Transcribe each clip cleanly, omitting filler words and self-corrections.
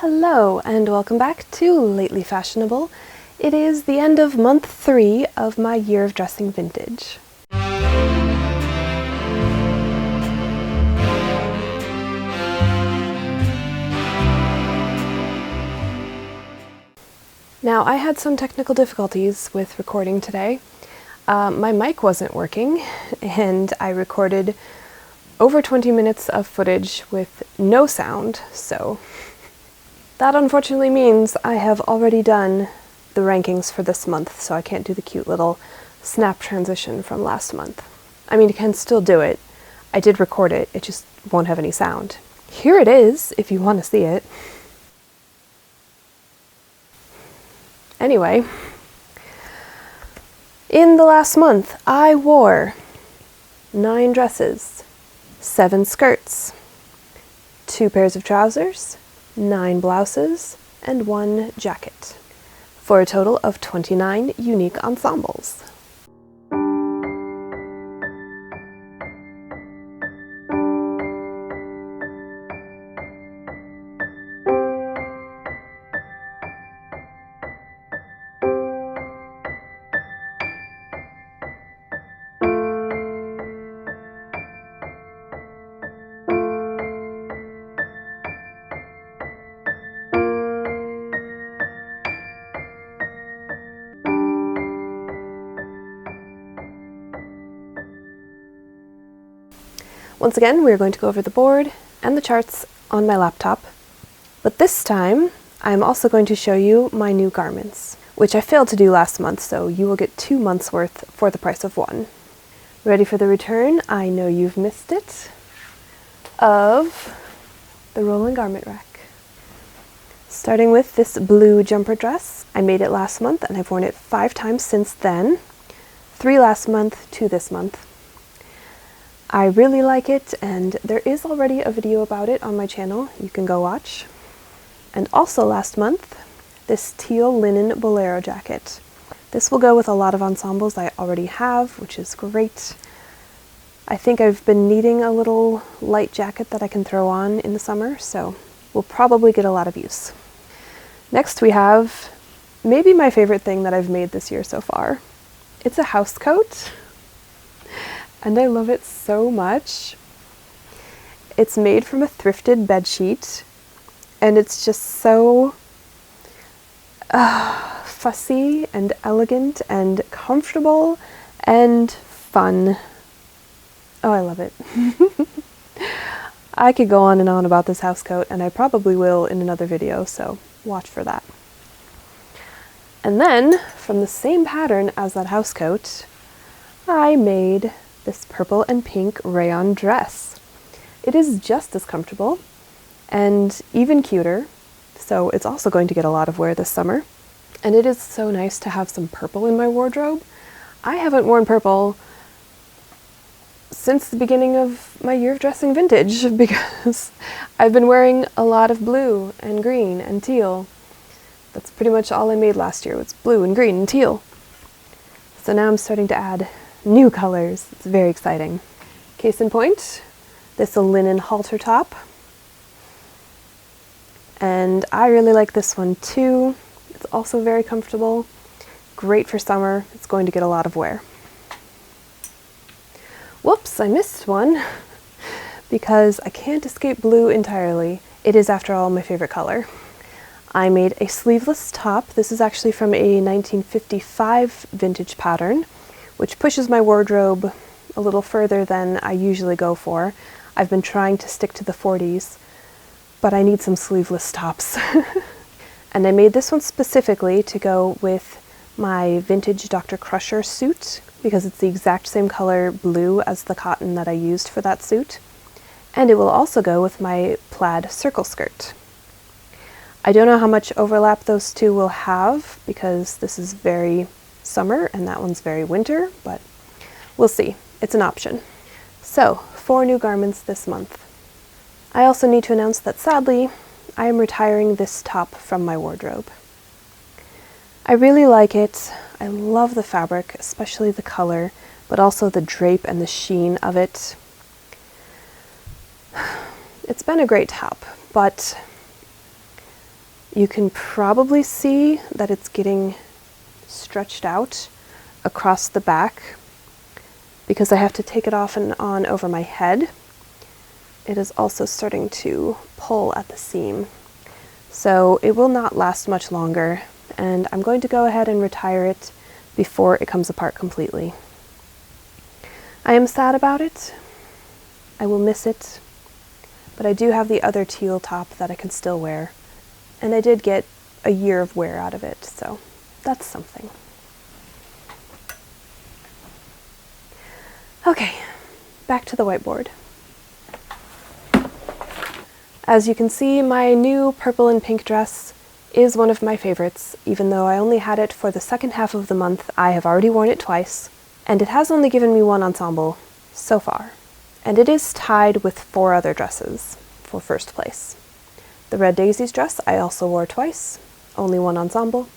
Hello and welcome back to Lately Fashionable. It is the end of month 3 of my year of dressing vintage. Now, I had some technical difficulties with recording today. My mic wasn't working and I recorded over 20 minutes of footage with no sound, so that unfortunately means I have already done the rankings for this month, so I can't do the cute little snap transition from last month. I mean, you can still do it. I did record it, it just won't have any sound. Here it is, if you want to see it. Anyway, in the last month, I wore 9 dresses, 7 skirts, 2 pairs of trousers, 9 blouses, and 1 jacket, for a total of 29 unique ensembles. Once again, we're going to go over the board and the charts on my laptop, but this time I'm also going to show you my new garments, which I failed to do last month, so you will get 2 months worth for the price of 1. Ready for the return? I know you've missed it, of the rolling garment rack. Starting with this blue jumper dress. I made it last month and I've worn it 5 times since then, 3 last month, 2 this month. I really like it, and there is already a video about it on my channel you can go watch. And also last month, this teal linen bolero jacket. This will go with a lot of ensembles I already have, which is great. I think I've been needing a little light jacket that I can throw on in the summer, so we'll probably get a lot of use. Next we have maybe my favorite thing that I've made this year so far. It's a house coat. And I love it so much. It's made from a thrifted bedsheet, and it's just so fussy and elegant and comfortable and fun. Oh, I love it. I could go on and on about this house coat, and I probably will in another video, so watch for that. And then, from the same pattern as that house coat, I made this purple and pink rayon dress. It is just as comfortable and even cuter, so it's also going to get a lot of wear this summer. And it is so nice to have some purple in my wardrobe. I haven't worn purple since the beginning of my year of dressing vintage because I've been wearing a lot of blue and green and teal. That's pretty much all I made last year, was blue and green and teal. So now I'm starting to add new colors. It's very exciting. Case in point, this linen halter top. And I really like this one too. It's also very comfortable, great for summer. It's going to get a lot of wear. Whoops, I missed one because I can't escape blue entirely. It is, after all, my favorite color. I made a sleeveless top. This is actually from a 1955 vintage pattern, which pushes my wardrobe a little further than I usually go for. I've been trying to stick to the 40s, but I need some sleeveless tops. And I made this one specifically to go with my vintage Dr. Crusher suit, because it's the exact same color blue as the cotton that I used for that suit. And it will also go with my plaid circle skirt. I don't know how much overlap those two will have, because this is very summer and that one's very winter, but we'll see. It's an option. So, 4 new garments this month. I also need to announce that sadly, I am retiring this top from my wardrobe. I really like it. I love the fabric, especially the color, but also the drape and the sheen of it. It's been a great top, but You can probably see that it's getting stretched out across the back because I have to take it off and on over my head. It is also starting to pull at the seam. So it will not last much longer, and I'm going to go ahead and retire it before it comes apart completely. I am sad about it. I will miss it, but I do have the other teal top that I can still wear, and I did get a year of wear out of it, so that's something. Okay, back to the whiteboard. As you can see, my new purple and pink dress is one of my favorites. Even though I only had it for the second half of the month, I have already worn it twice, and it has only given me one ensemble so far. And it is tied with 4 other dresses for first place. The Red Daisies dress I also wore twice, only one ensemble.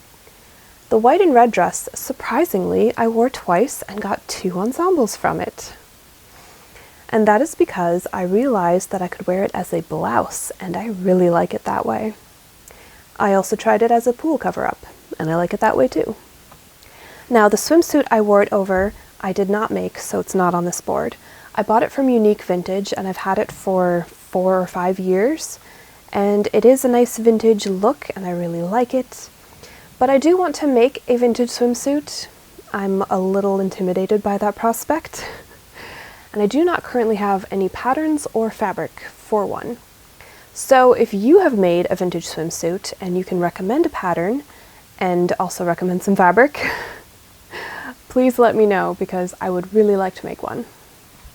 The white and red dress, surprisingly, I wore twice and got 2 ensembles from it. And that is because I realized that I could wear it as a blouse, and I really like it that way. I also tried it as a pool cover-up, and I like it that way too. Now, the swimsuit I wore it over, I did not make, so it's not on this board. I bought it from Unique Vintage, and I've had it for 4 or 5 years, and it is a nice vintage look, and I really like it. But I do want to make a vintage swimsuit. I'm a little intimidated by that prospect. And I do not currently have any patterns or fabric for one. So if you have made a vintage swimsuit and you can recommend a pattern and also recommend some fabric, please let me know because I would really like to make one.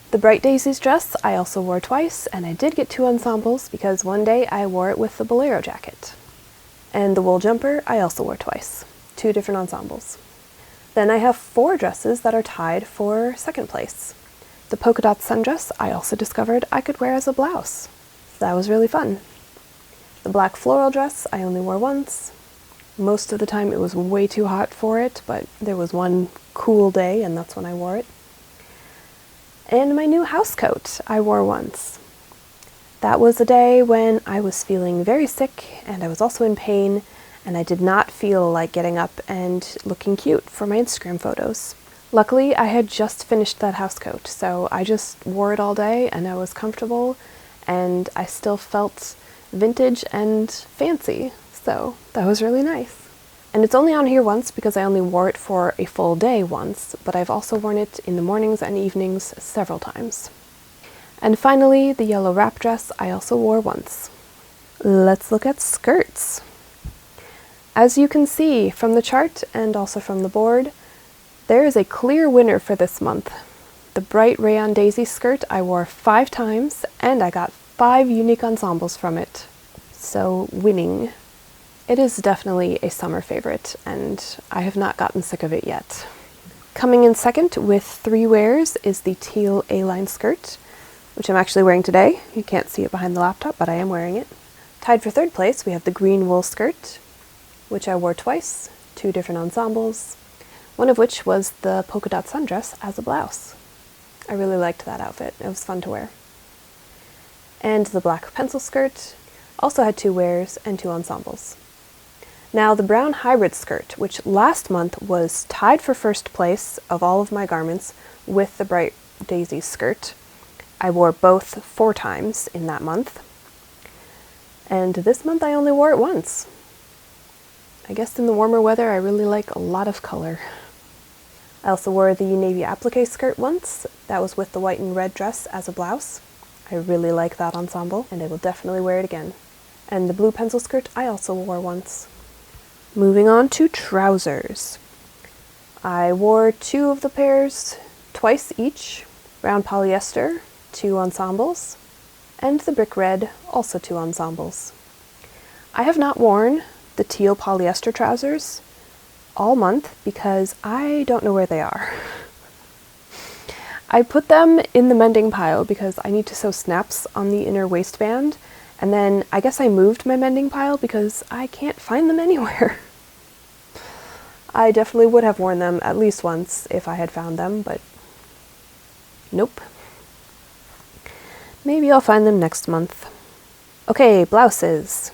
The Bright Daisies dress I also wore twice, and I did get 2 ensembles because one day I wore it with the bolero jacket. And the wool jumper I also wore twice, 2 different ensembles. Then I have 4 dresses that are tied for second place. The polka dot sundress I also discovered I could wear as a blouse. So that was really fun. The black floral dress I only wore once. Most of the time it was way too hot for it, but there was one cool day and that's when I wore it. And my new house coat I wore once. That was a day when I was feeling very sick and I was also in pain, and I did not feel like getting up and looking cute for my Instagram photos. Luckily, I had just finished that house coat, so I just wore it all day and I was comfortable and I still felt vintage and fancy, so that was really nice. And it's only on here once because I only wore it for a full day once, but I've also worn it in the mornings and evenings several times. And finally, the yellow wrap dress I also wore once. Let's look at skirts. As you can see from the chart and also from the board, there is a clear winner for this month. The bright rayon daisy skirt I wore 5 times and I got 5 unique ensembles from it. So winning. It is definitely a summer favorite and I have not gotten sick of it yet. Coming in second with 3 wears is the teal A-line skirt, which I'm actually wearing today. You can't see it behind the laptop, but I am wearing it. Tied for 3rd place, we have the green wool skirt, which I wore twice, 2 different ensembles. One of which was the polka dot sundress as a blouse. I really liked that outfit. It was fun to wear. And the black pencil skirt also had 2 wears and 2 ensembles. Now the brown hybrid skirt, which last month was tied for 1st place of all of my garments with the bright daisy skirt. I wore both 4 times in that month. And this month I only wore it once. I guess in the warmer weather I really like a lot of color. I also wore the navy applique skirt once. That was with the white and red dress as a blouse. I really like that ensemble, and I will definitely wear it again. And the blue pencil skirt I also wore once. Moving on to trousers. I wore 2 of the pairs twice each. Brown polyester, 2 ensembles. And the brick red, also 2 ensembles. I have not worn the teal polyester trousers all month because I don't know where they are. I put them in the mending pile because I need to sew snaps on the inner waistband, and then I guess I moved my mending pile because I can't find them anywhere. I definitely would have worn them at least once if I had found them, but nope. Maybe I'll find them next month. Okay, blouses.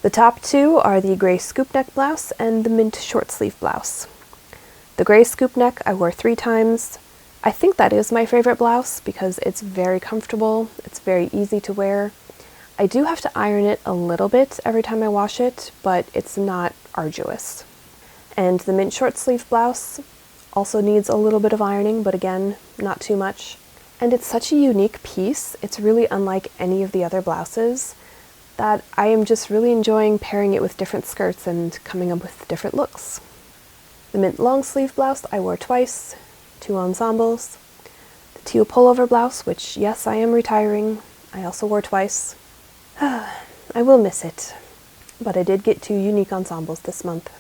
The top two are the gray scoop neck blouse and the mint short sleeve blouse. The gray scoop neck I wore 3 times. I think that is my favorite blouse because it's very comfortable, it's very easy to wear. I do have to iron it a little bit every time I wash it, but it's not arduous. And the mint short sleeve blouse also needs a little bit of ironing, but again, not too much. And it's such a unique piece, it's really unlike any of the other blouses, that I am just really enjoying pairing it with different skirts and coming up with different looks. The mint long sleeve blouse I wore twice, 2 ensembles. The teal pullover blouse, which yes, I am retiring, I also wore twice. I will miss it, but I did get 2 unique ensembles this month.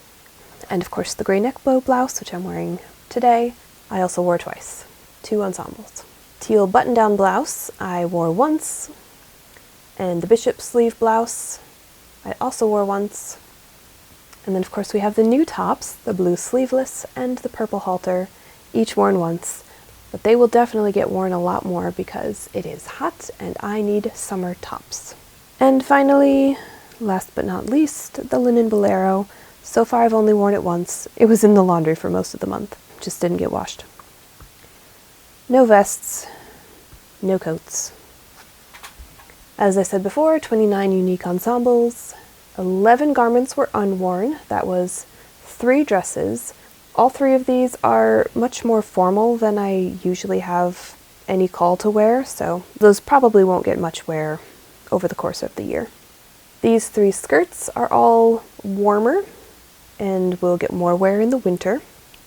And of course the gray neck bow blouse, which I'm wearing today, I also wore twice, 2 ensembles. Teal button-down blouse I wore once, and the bishop sleeve blouse I also wore once. And then of course we have the new tops, the blue sleeveless and the purple halter, each worn once, but they will definitely get worn a lot more because it is hot and I need summer tops. And finally, last but not least, the linen bolero. So far I've only worn it once. It was in the laundry for most of the month, just didn't get washed. No vests, no coats. As I said before, 29 unique ensembles, 11 garments were unworn. That was 3 dresses. All 3 of these are much more formal than I usually have any call to wear, so those probably won't get much wear over the course of the year. These 3 skirts are all warmer and will get more wear in the winter.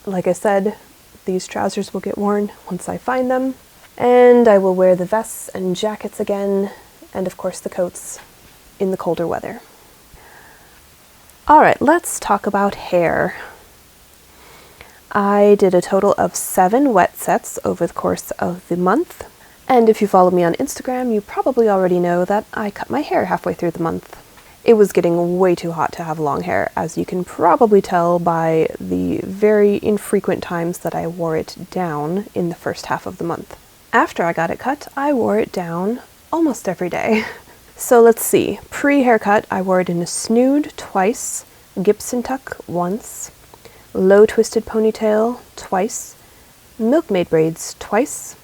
Like I said, these trousers will get worn once I find them, and I will wear the vests and jackets again, and of course the coats in the colder weather. Alright, let's talk about hair. I did a total of 7 wet sets over the course of the month, and if you follow me on Instagram, you probably already know that I cut my hair halfway through the month. It was getting way too hot to have long hair, as you can probably tell by the very infrequent times that I wore it down in the first half of the month. After I got it cut, I wore it down almost every day. So let's see, pre-haircut I wore it in a snood twice, Gibson tuck once, low twisted ponytail twice, milkmaid braids twice,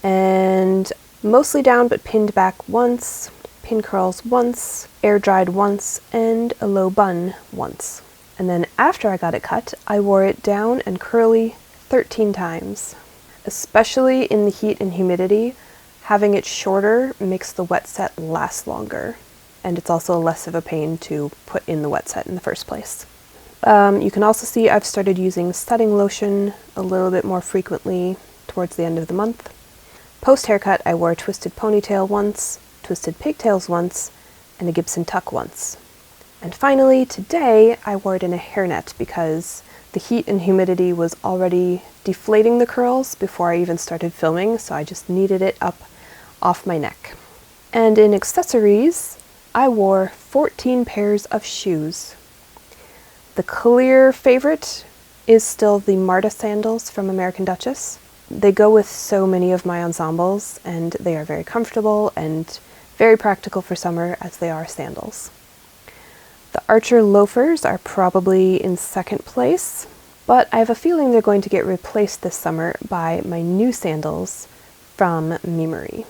and mostly down but pinned back once, pin curls once, air dried once, and a low bun once. And then after I got it cut, I wore it down and curly 13 times. Especially in the heat and humidity, having it shorter makes the wet set last longer, and it's also less of a pain to put in the wet set in the first place. You can also see I've started using setting lotion a little bit more frequently towards the end of the month. Post-haircut, I wore a twisted ponytail once, twisted pigtails once, and a Gibson tuck once. And finally, today, I wore it in a hairnet because the heat and humidity was already deflating the curls before I even started filming, so I just needed it up off my neck. And in accessories, I wore 14 pairs of shoes. The clear favorite is still the Marta sandals from American Duchess. They go with so many of my ensembles, and they are very comfortable and very practical for summer as they are sandals. The Archer loafers are probably in second place, but I have a feeling they're going to get replaced this summer by my new sandals from Memory.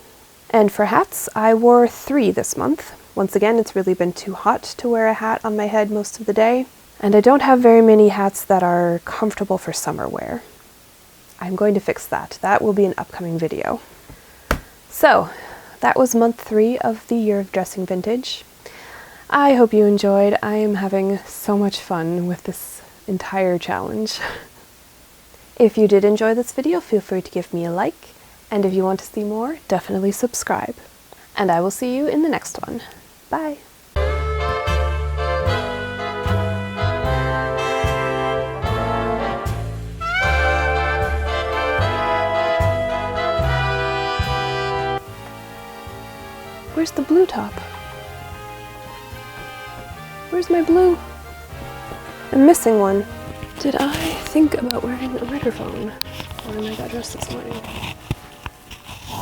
And for hats, I wore 3 this month. Once again, it's really been too hot to wear a hat on my head most of the day, and I don't have very many hats that are comfortable for summer wear. I'm going to fix that. That will be an upcoming video. So, that was month 3 of the year of dressing vintage. I hope you enjoyed. I am having so much fun with this entire challenge. If you did enjoy this video, feel free to give me a like, and if you want to see more, definitely subscribe. And I will see you in the next one. Bye! Where's the blue top? Where's my blue? I'm missing one. Did I think about wearing a microphone when I got dressed this morning?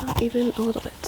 Not even a little bit.